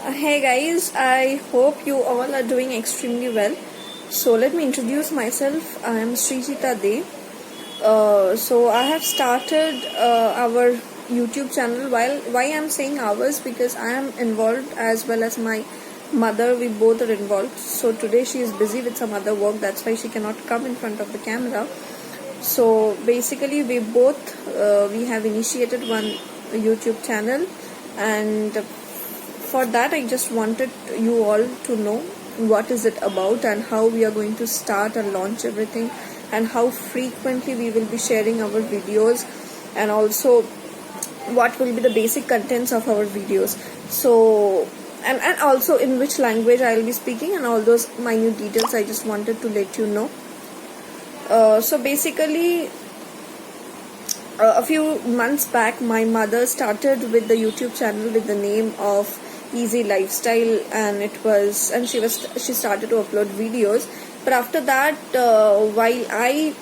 Hey guys, I hope you all are doing extremely well. So let me introduce myself. I am Srijita De. So I have started our YouTube channel. Why I'm saying ours, because I am involved as well as my mother. We both are involved. So today she is busy with some other work. That's why she cannot come in front of the camera. So basically, we have initiated one YouTube channel, and for that I just wanted you all to know what is it about and how we are going to start and launch everything, and how frequently we will be sharing our videos, and also what will be the basic contents of our videos. So and also in which language I will be speaking, and all those minute details I just wanted to let you know. So basically, a few months back my mother started with the YouTube channel with the name of Easy Lifestyle, and she started to upload videos. But after that, while I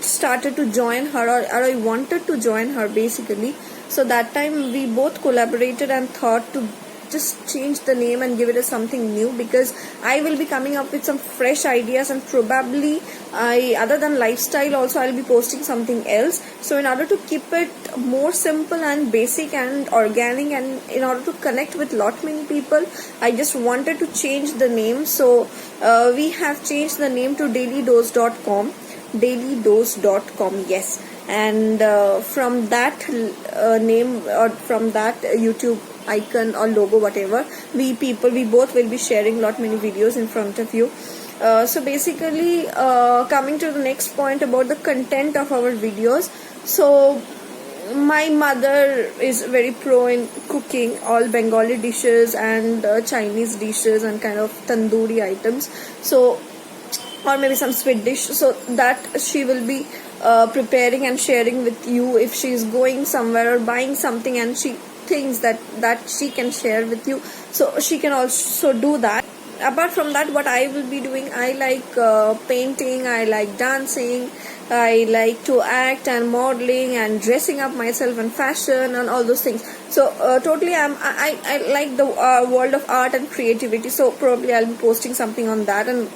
started to join her, or I wanted to join her basically, so that time we both collaborated and thought to just change the name and give it as something new, because I will be coming up with some fresh ideas, and probably other than lifestyle also I'll be posting something else. So in order to keep it more simple and basic and organic, and in order to connect with lot many people, I just wanted to change the name. So we have changed the name to dailydose.com. dailydose.com, yes. And from that name, or from that YouTube icon or logo, whatever, we both will be sharing lot many videos in front of you. So basically, coming to the next point about the content of our videos. So my mother is very pro in cooking all Bengali dishes and Chinese dishes and kind of tandoori items, so, or maybe some sweet dish, so that she will be preparing and sharing with you if she is going somewhere or buying something and she thinks that she can share with you, so she can also do that. Apart from that, what I will be doing, I like painting, I like dancing, I like to act and modeling and dressing up myself and fashion and all those things. So totally I like the world of art and creativity, so probably I'll be posting something on that. And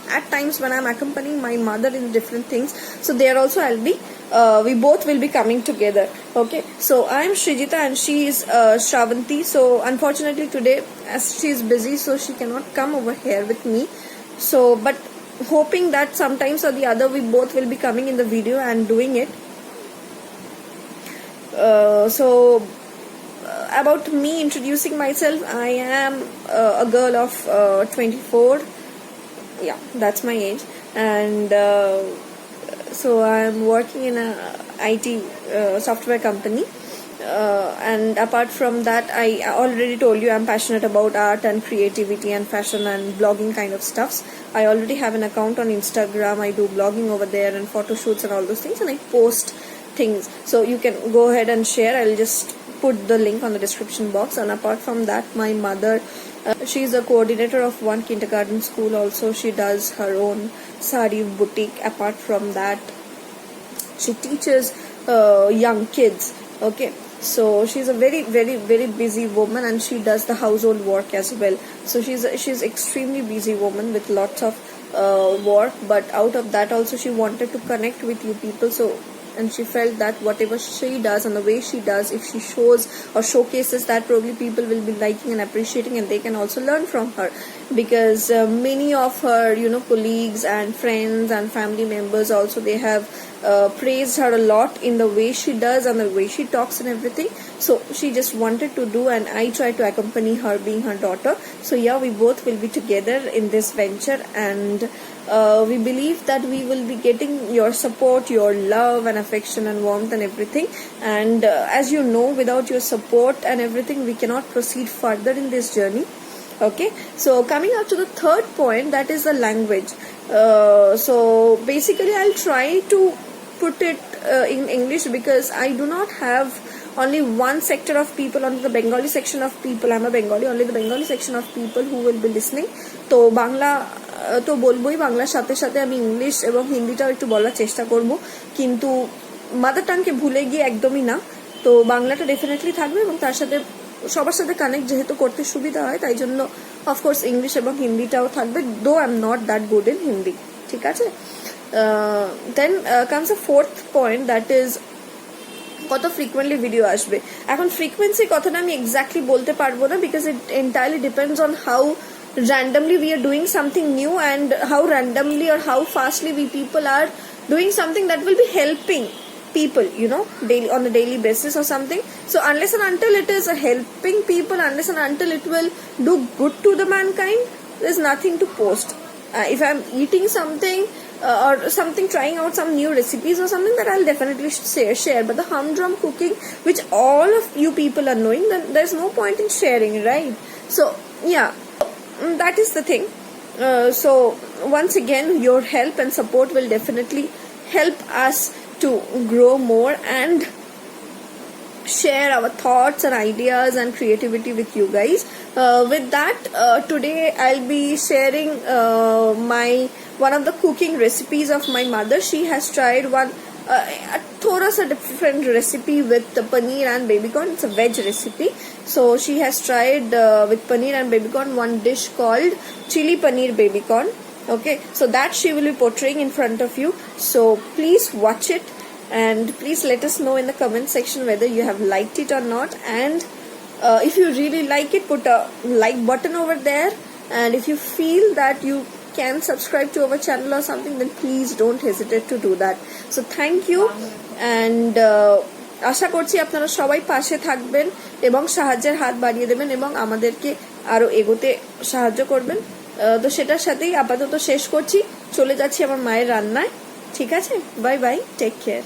at times when I'm accompanying my mother in different things, so there also we both will be coming together. Okay, so I'm Srijita and she is Shravanti. So unfortunately today, as she is busy, so she cannot come over here with me. So but hoping that sometimes or the other we both will be coming in the video and doing it. About me introducing myself, I am a girl of 24. Yeah, that's my age. And so I'm working in a IT software company, and apart from that, I already told you I'm passionate about art and creativity and fashion and blogging kind of stuffs. I already have an account on Instagram. I do blogging over there and photo shoots and all those things, and I post things, so you can go ahead and share. I'll just put the link on the description box. And apart from that, my mother, she is a coordinator of one kindergarten school also. She does her own sari boutique. Apart from that, she teaches young kids. Okay, so she's a very very busy woman, and she does the household work as well. So she's extremely busy woman with lots of work, but out of that also she wanted to connect with you people. So, and she felt that whatever she does and the way she does, if she shows or showcases that, probably people will be liking and appreciating, and they can also learn from her, because many of her colleagues and friends and family members also, they have praised her a lot in the way she does and the way she talks and everything. So she just wanted to do, and I try to accompany her, being her daughter. So yeah, we both will be together in this venture, and we believe that we will be getting your support, your love and affection and warmth and everything. And as you know, without your support and everything, we cannot proceed further in this journey. Okay, so coming up to the third point, that is the language. So basically I'll try to put it in English, because I do not have only one sector of people, only the Bengali section of people. I'm a Bengali, only the Bengali section of people who will be listening. তো বাংলা তো বলবোই, বাংলার সাথে সাথে আমি English এবং হিন্দিটাও একটু বলার চেষ্টা করব, কিন্তু মাদার টাংকে ভুলে গিয়ে একদমই না। তো বাংলাটা ডেফিনেটলি থাকবে, এবং তার সাথে সবার সাথে কানেক্ট যেহেতু করতে সুবিধা হয়, তাই জন্য অফকোর্স ইংলিশ এবং হিন্দিটাও থাকবে, though I am not that good in Hindi, ঠিক আছে? Then comes a fourth point, that is কত ফ্রিকুয়েন্টলি ভিডিও আসবে। এখন ফ্রিকোয়েন্সি কথাটা আমি এক্স্যাক্টলি বলতে পারবো না, because it entirely depends on how randomly we are doing something new and how randomly or how fastly we people are doing something that will be helping people, you know, daily, on a daily basis or something. So unless and until it is helping people, unless and until it will do good to the mankind, there's nothing to post. If I'm eating something or something, trying out some new recipes or something, that I'll definitely share. But the humdrum cooking, which all of you people are knowing, then there's no point in sharing, right? So yeah, that is the thing. So once again, your help and support will definitely help us to grow more and share our thoughts and ideas and creativity with you guys. With that, today I'll be sharing my one of the cooking recipes of my mother. She has tried one thoda sa different recipe with the paneer and baby corn. It's a veg recipe. So she has tried with paneer and baby corn one dish called chili paneer baby corn. Okay, so that she will be portraying in front of you. So please watch it and please let us know in the comment section whether you have liked it or not. And if you really like it, put a like button over there. And if you feel that you can subscribe to our channel or something, then please don't hesitate to do that. So thank you, and আশা করছি আপনারা সবাই পাশে থাকবেন এবং সাহায্যের হাত বাড়িয়ে দেবেন এবং আমাদেরকে আরো এগোতে সাহায্য করবেন। তো সেটার সাথেই আপাতত শেষ করছি, চলে যাচ্ছি আমার মায়ের রান্নায়। ঠিক আছে, বাই বাই, টেক কেয়ার।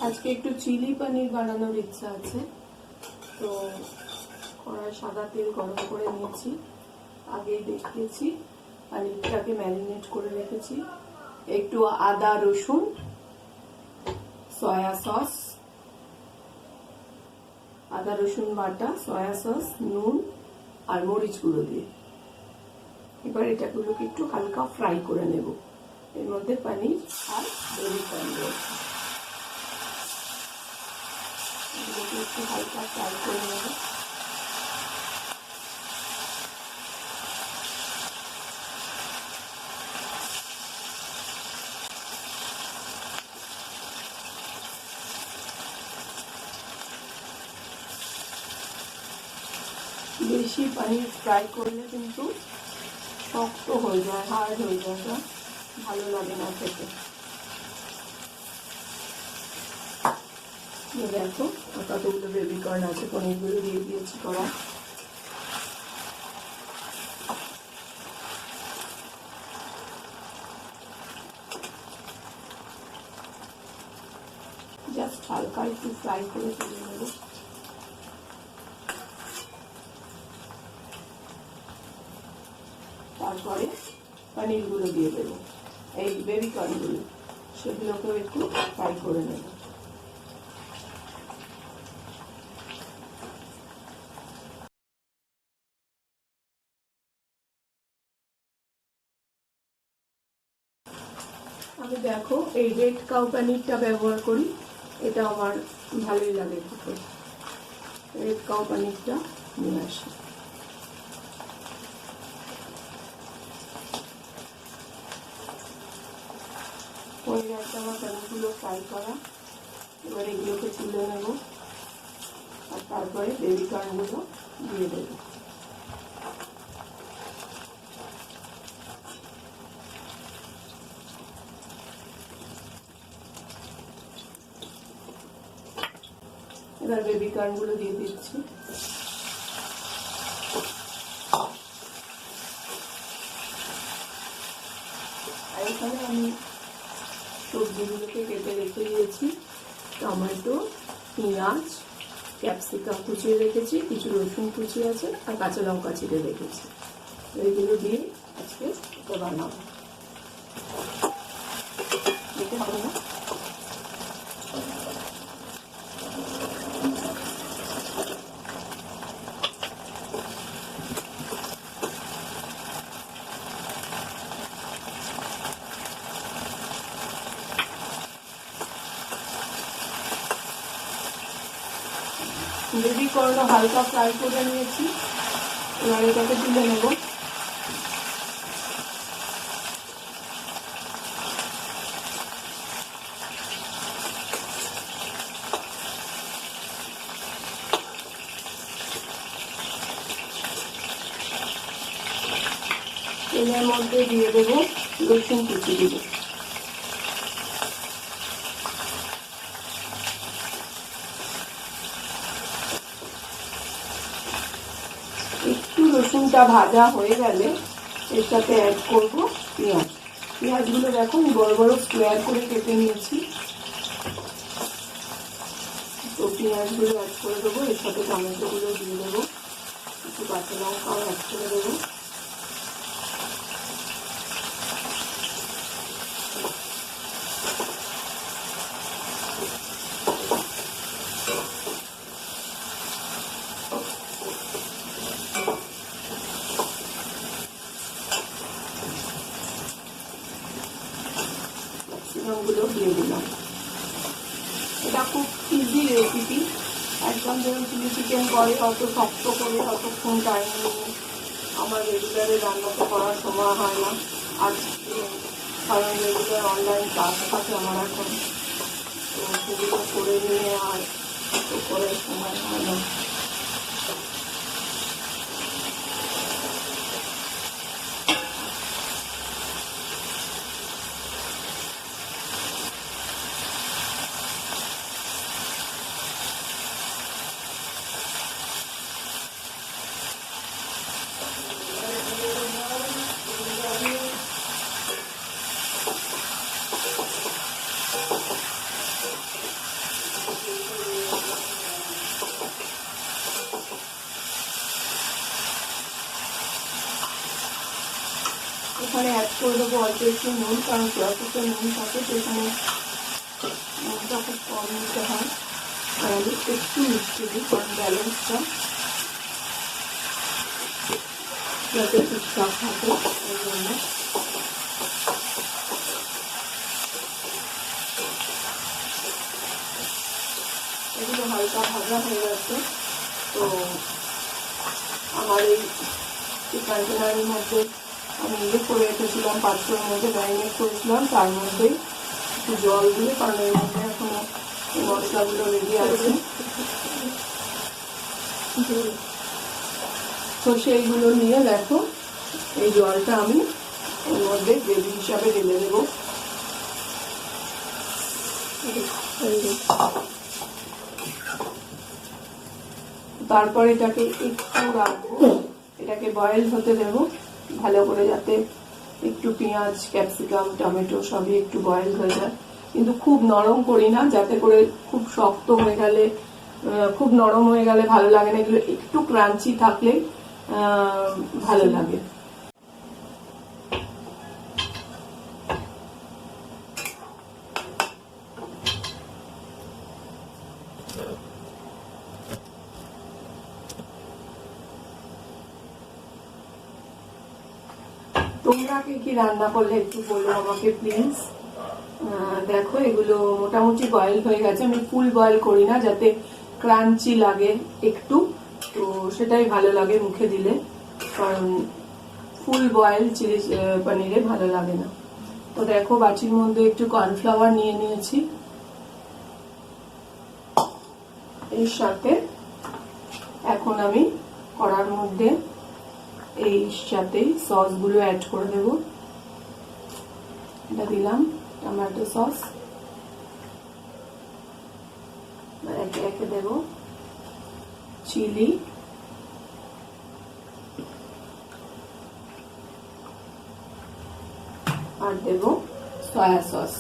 আজকে একটু চিলি পনির বানানোর ইচ্ছা আছে, তো কড়াই সাদা তেল গরম করে নিয়েছি, আগেই দেখিয়েছি। পনিরটাকে ম্যারিনেট করে রেখেছি, একটু আদা রসুন, সয়া সস, আদা রসুন বাটা, সয়া সস, নুন আর মরিচ গুঁড়ো দিয়ে এবার এটাগুলোকে একটু হালকা ফ্রাই করে নেব। এর মধ্যে পনির আর বেবি কর্ন রয়েছে, এগুলোকে একটু হালকা ফ্রাই করে নেব। বেশি পনির ফ্রাই করলে কিন্তু শক্ত হয়ে যায়, হার্ড হয়ে যায়, ভালো লাগে না খেতে। দেখো কতগুলো বেবি কর্ন আছে, পনিরগুলো দিয়ে দিয়েছি কড়া। জাস্ট হালকা একটু ফ্রাই করে তুলে নেব। তারপরে পনিরগুলো দিয়ে দেবো, এই বেবি কর্নগুলো, সেগুলোকেও একটু ফ্রাই করে নেব। আমি দেখো এই রেড কাউ পনিরটা ব্যবহার করি, এটা আমার ভালোই লাগে খেতে। রেড কাউ পনিরটা নিয়ে আসি। পনির একটা আমার পনিরগুলো ফ্রাই করা, এবার এগুলোকে তুলে নেব আর তারপরে বেবি কর্নগুলো দিয়ে দেবো। এবার বেবি কর্নগুলো দিয়ে দিচ্ছি। আর এখানে আমি সবজিগুলোকে কেটে রেখে দিয়েছি, টমেটো, পেঁয়াজ, ক্যাপসিকাম কুচিয়ে রেখেছি, কিছু রসুন কুচি আছে আর কাঁচা লঙ্কা চিড়ে রেখেছি। এইগুলো দিয়ে আজকে এটা বানাবো, দেখে হবে না। বেবি কর্ন হালকা ফ্রাই করে নিয়েছি। এবার এটাকে তুলে নেব। তেলের মধ্যে দিয়ে দেবো রসুন কুচি দেবো। একটু রসুনটা ভাজা হয়ে গেলে এর সাথে অ্যাড করবো পেঁয়াজ। পেঁয়াজগুলো দেখো বড় বড় স্কোয়ার করে কেটে নিয়েছি। তো পেঁয়াজগুলো অ্যাড করে দেবো, এর সাথে টমেটোগুলো দিয়ে দেবো, একটু কাঁচা লঙ্কাও অ্যাড করে দেবো। গুলো দিয়ে দিলাম। এটা খুব ইজি রেসিপি, একদম ধরুন চিলি চিকেন করে অত শক্ত করে অতক্ষণ টাইম নিয়ে আমার রেগুলারে রান্না তো করার সময় হয় না। আজকে কারণ রেগুলার অনলাইন ক্লাস থাকে আমার এখন, তো সেগুলো করে নিয়ে আর তো করে সময় হয় না। এখানে অ্যাড করে দেবো অল্প একটু নুন, কারণ প্রসেসে নুন থাকে, সেখানে নুনটা খুব কম নিতে হয়। আর আমি একটু মিষ্টি দিই, কারণ ব্যালেন্সটা যাতে ঠিকঠাক থাকে ওই জন্য। এগুলো হালকা ভাজা হয়ে গেছে। তো আমার এই কন্টেনারের মধ্যে আমি ইয়ে করে রেখেছিলাম, পাত্রের মধ্যে ম্যারিনেট করেছিলাম, তার মধ্যে একটু জল দিয়ে, কারণ এর মধ্যে এখনো মশলাগুলো রেডি আছে, তো সেইগুলো নিয়ে দেখো এই জলটা আমি এর মধ্যে গ্রেভি হিসাবে ঢেলে দেবো। তারপর এটাকে একটু রাখবো, এটাকে বয়েল হতে দেবো ভালো করে, যাতে একটু পেঁয়াজ ক্যাপসিকাম টমেটো সবই একটু বয়েল হয়ে যায়। কিন্তু খুব নরম করি না, যাতে করে খুব শক্ত হয়ে গেলে, খুব নরম হয়ে গেলে ভালো লাগে না। এগুলো একটু ক্রাঞ্চি থাকলে ভালো লাগে। তোমরা কি রান্না করলে একটু বলো আমাকে প্লিজ। দেখো এগুলো মোটামুটি বয়েল হয়ে গেছে। আমি ফুল বয়েল করি না, যাতে ক্রাঞ্চি লাগে একটু, তো সেটাই ভালো লাগে মুখে দিলে, কারণ ফুল বয়েল চিলি পনিরে ভালো লাগে না। তো দেখো বাটির মধ্যে একটু কর্নফ্লাওয়ার নিয়ে নিয়েছি, এর সাথে এখন আমি কড়ার মধ্যে এই সাথে সসগুলো অ্যাড করে দেব। এটা দিলাম টমেটো সস, একে একে দেব চিলি, আর দেব সয়া সস।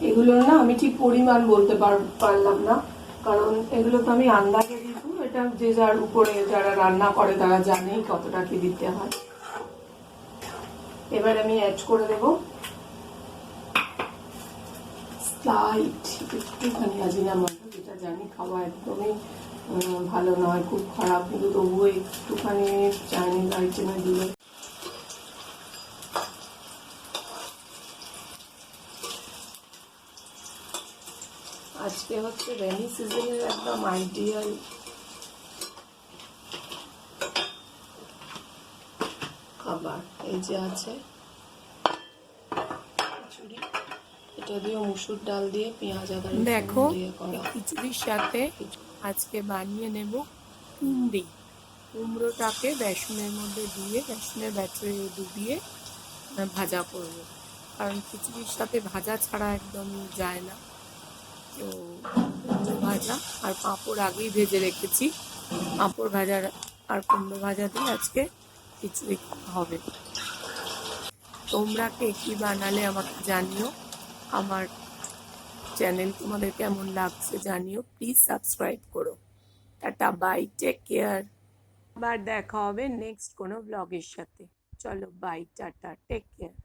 এগুলোর না আমি ঠিক পরিমাণ বলতে পারলাম না, কারণ এগুলো তো আমি আন্দাজে দিব। এটা যে যার উপরে যারা রান্না করে তারা জানেই কতটা কি দিতে হয়। এবার আমি অ্যাড করে দেব স্লাইট একটুখানি আজিনামোটো, যেটা জানি খাওয়া একদমই ভালো নয়, খুব খারাপ, কিন্তু তবুও একটুখানি চাইনিজ আইটেমে দিলে আজকে হচ্ছে রেনি সিজনের একদম আইডিয়াল খাবার। এই যে আছে খিচুড়ি, এটা দিয়ে মুসুর ডাল দিয়ে পেঁয়াজ আদা দেখো দিয়ে করা। এই খিচুড়ির সাথে আজকে বানিয়ে নেব কুমড়ি। কুমড়োটাকে বেসনের মধ্যে দিয়ে বেসনের ব্যাটারে ডুবিয়ে ভাজা করব, কারণ খিচুড়ির সাথে ভাজা ছাড়া একদমই যায় না। তো কুমড়ো ভাজা আর পাঁপড় আগেই ভেজে রেখেছি, পাঁপড় ভাজা আর কুমড়ো ভাজা দিয়ে আজকে খিচুড়ি হবে। তোমরা কে কী বানালে আমাকে জানিও, আমার চ্যানেল তোমাদের কেমন লাগছে জানিও, প্লিজ সাবস্ক্রাইব করো। টাটা, বাই, টেক কেয়ার। আবার দেখা হবে নেক্সট কোনো ব্লগের সাথে। চলো বাই, টাটা, টেক কেয়ার।